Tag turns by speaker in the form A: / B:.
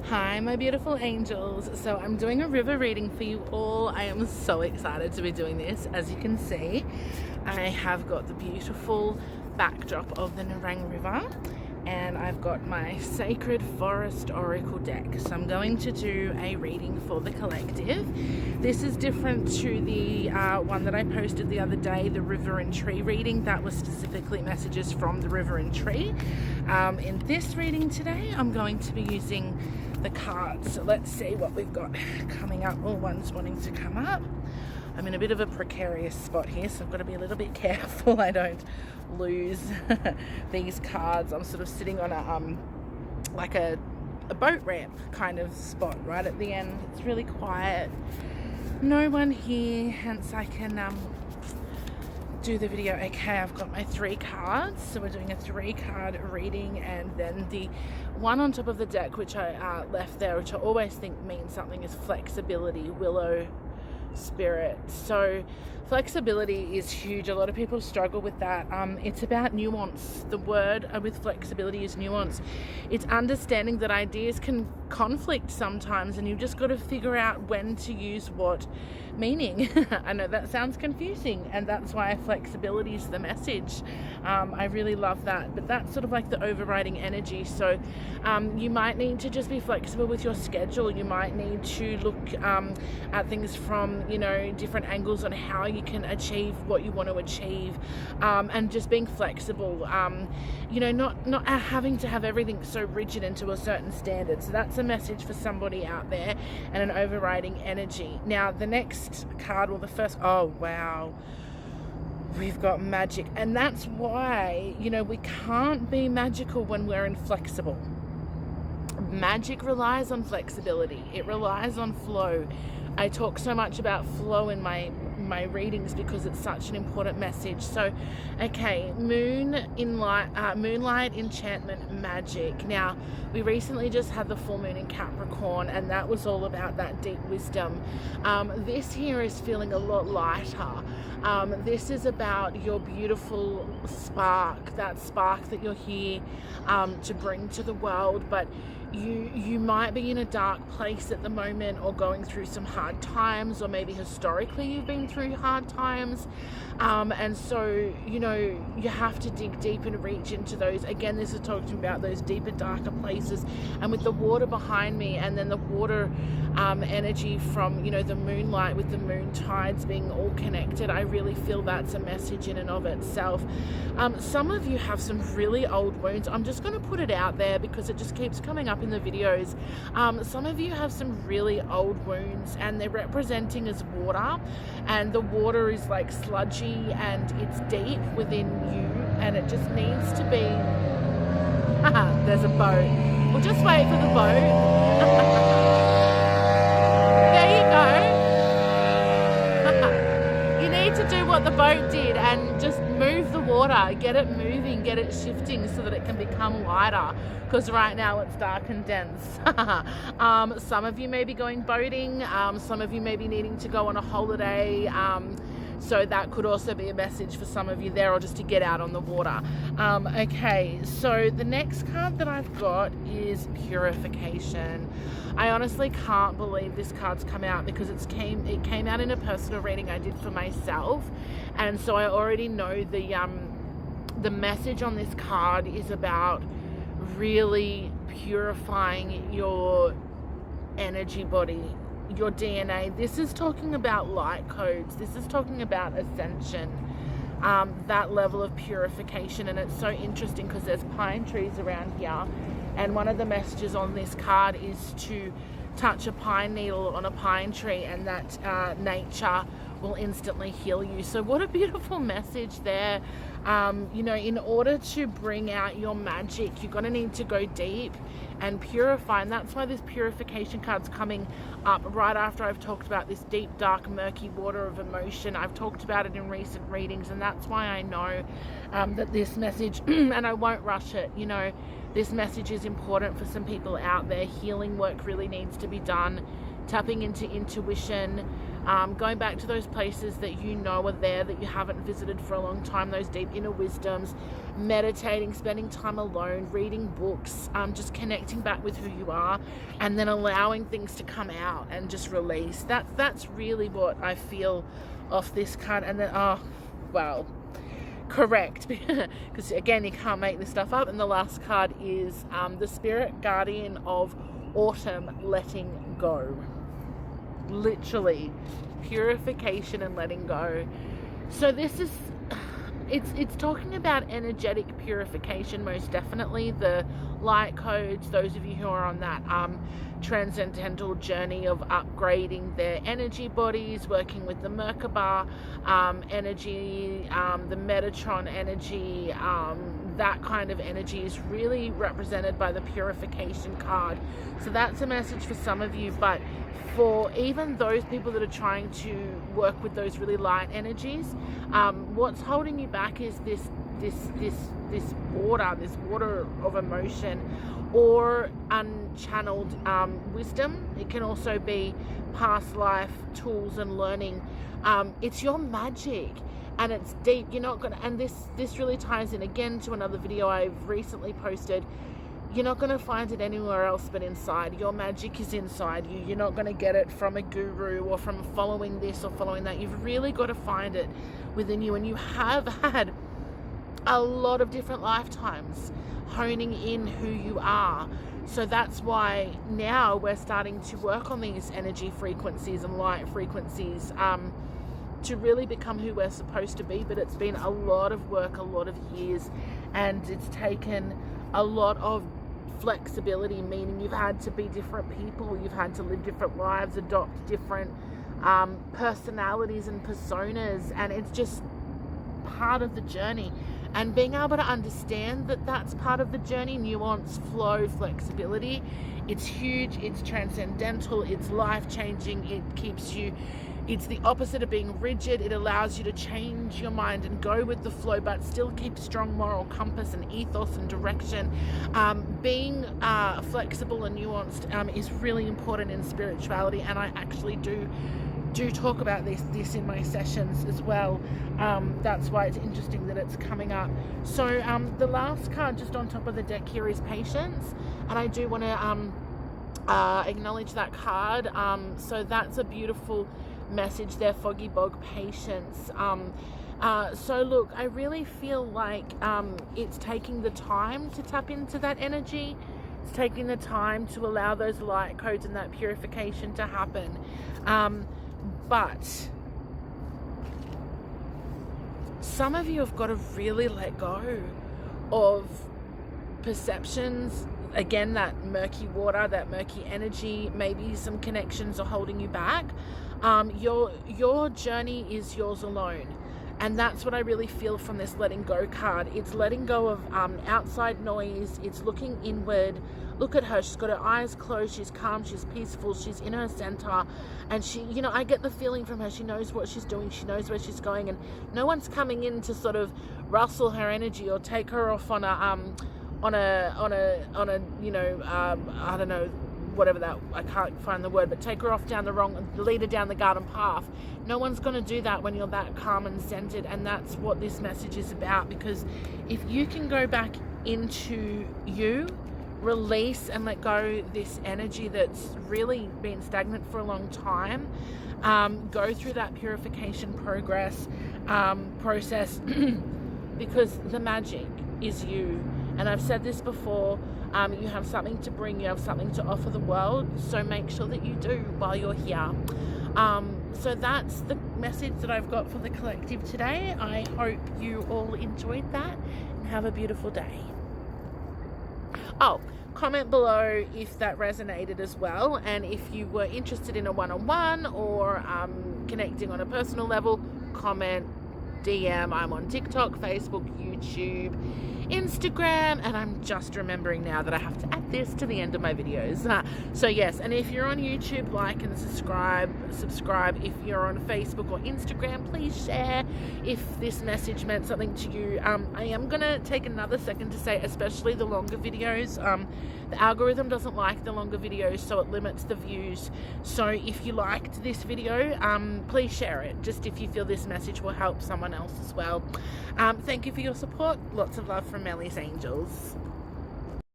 A: Hi my beautiful angels. So I'm doing a river reading for you all. I am so excited to be doing this. As you can see, I have got the beautiful backdrop of the Narang River and I've got my Sacred Forest Oracle deck. So I'm going to do a reading for the collective. This is different to the one that I posted the other day, the River and Tree reading. That was specifically messages from the River and Tree. In this reading today, I'm going to be using the cards. So let's see what we've got coming up. All one's wanting to come up. I'm in a bit of a precarious spot here, so I've got to be a little bit careful I don't lose these cards. I'm sort of sitting on a like a boat ramp kind of spot right at the end. It's really quiet, no one here, hence I can do the video. Okay, I've got my 3 cards, so we're doing a 3-card reading, and then the one on top of the deck which I left there, which I always think means something, is flexibility, willow spirit. So flexibility is huge. A lot of people struggle with that. It's about nuance. The word with flexibility is nuance. It's understanding that ideas can conflict sometimes, and you've just got to figure out when to use what meaning. I know that sounds confusing, and that's why flexibility is the message. I really love that, but that's sort of like the overriding energy. So you might need to just be flexible with your schedule. You might need to look at things from, you know, different angles on how you can achieve what you want to achieve, and just being flexible, you know, not having to have everything so rigid into a certain standard. So that's a message for somebody out there, and an overriding energy. Now the next card, or the first, oh wow, we've got magic. And that's why, you know, we can't be magical when we're inflexible. Magic relies on flexibility. It relies on flow. I talk so much about flow in my readings because it's such an important message. So, okay, moonlight, enchantment, magic. Now, we recently just had the full moon in Capricorn, and that was all about that deep wisdom. This here is feeling a lot lighter. This is about your beautiful spark, that spark that you're here to bring to the world. But you might be in a dark place at the moment, or going through some hard times, or maybe historically you've been through hard times, and so, you know, you have to dig deep and reach into those. Again, this is talking about those deeper, darker places. And with the water behind me, and then the water energy from, you know, the moonlight with the moon tides being all connected, I really feel that's a message in and of itself. Some of you have some really old wounds. I'm just going to put it out there because it just keeps coming up in the videos. Some of you have some really old wounds, and they're representing as water, and the water is like sludgy and it's deep within you, and it just needs to be there's a boat. We'll just wait for the boat. There you go. You need to do what the boat did and just move the water, get it moving, get it shifting so that it can become lighter, because right now it's dark and dense. Some of you may be going boating, some of you may be needing to go on a holiday, so that could also be a message for some of you there, or just to get out on the water. Okay, so the next card that I've got is purification. I honestly can't believe this card's come out, because it came out in a personal reading I did for myself, and so I already know the message on this card is about really purifying your energy body, your DNA. This is talking about light codes. This is talking about ascension, that level of purification. And it's so interesting because there's pine trees around here, and one of the messages on this card is to touch a pine needle on a pine tree, and that nature will instantly heal you. So what a beautiful message there. You know, in order to bring out your magic, you're going to need to go deep and purify, and that's why this purification card's coming up right after I've talked about this deep, dark, murky water of emotion. I've talked about it in recent readings, and that's why I know that this message, and I won't rush it, you know, this message is important for some people out there. Healing work really needs to be done. tapping into intuition, going back to those places that you know are there that you haven't visited for a long time, those deep inner wisdoms, meditating, spending time alone, reading books, just connecting back with who you are, and then allowing things to come out and just release. That's really what I feel off this card. And then, oh, well, correct, because again, you can't make this stuff up. And the last card is the Spirit Guardian of Autumn, letting go. Literally, purification and letting go. So this is, it's talking about energetic purification, most definitely. The light codes, those of you who are on that transcendental journey of upgrading their energy bodies, working with the Merkaba energy, the Metatron energy, that kind of energy is really represented by the purification card. So that's a message for some of you. But for even those people that are trying to work with those really light energies, what's holding you back is this water of emotion or unchanneled wisdom. It can also be past life tools and learning. It's your magic, and it's deep. You're not gonna, and this really ties in again to another video I've recently posted. You're not going to find it anywhere else but inside. Your magic is inside you. You're not going to get it from a guru or from following this or following that. You've really got to find it within you. And you have had a lot of different lifetimes honing in who you are. So that's why now we're starting to work on these energy frequencies and light frequencies to really become who we're supposed to be. But it's been a lot of work, a lot of years, and it's taken a lot of flexibility, meaning you've had to be different people, you've had to live different lives, adopt different personalities and personas, and it's just part of the journey. And being able to understand that that's part of the journey, nuance, flow, flexibility, it's huge, it's transcendental, it's life-changing, it keeps you, it's the opposite of being rigid. It allows you to change your mind and go with the flow, but still keep strong moral compass and ethos and direction. Being flexible and nuanced is really important in spirituality, and I actually do talk about this in my sessions as well. That's why it's interesting that it's coming up. So the last card just on top of the deck here is patience, and I do want to acknowledge that card. So that's a beautiful message there, Foggy Bog, patience. So look, I really feel like it's taking the time to tap into that energy. It's taking the time to allow those light codes and that purification to happen. But some of you have got to really let go of perceptions. Again, that murky water, that murky energy, maybe some connections are holding you back. Your journey is yours alone. And that's what I really feel from this letting go card. It's letting go of outside noise. It's looking inward. Look at her. She's got her eyes closed. She's calm. She's peaceful. She's in her center. And she, I get the feeling from her. She knows what she's doing. She knows where she's going. And no one's coming in to sort of rustle her energy or take her off on a I don't know, whatever that, I can't find the word, but take her off down lead her down the garden path. No one's going to do that when you're that calm and centered, and that's what this message is about. Because if you can go back into you, release and let go this energy that's really been stagnant for a long time, go through that purification process, because the magic is you. And I've said this before, you have something to bring, you have something to offer the world, so make sure that you do while you're here. So that's the message that I've got for the collective today. I hope you all enjoyed that, and have a beautiful day. Oh, comment below if that resonated as well, and if you were interested in a one-on-one or connecting on a personal level, comment, DM. I'm on TikTok, Facebook, YouTube, Instagram, and I'm just remembering now that I have to add this to the end of my videos. So yes, and if you're on YouTube, like and subscribe. If you're on Facebook or Instagram, please share if this message meant something to you. I am gonna take another second to say, especially the longer videos, The algorithm doesn't like the longer videos, so it limits the views. So if you liked this video, please share it, just if you feel this message will help someone else as well. Thank you for your support. Lots of love from Melly's Angels.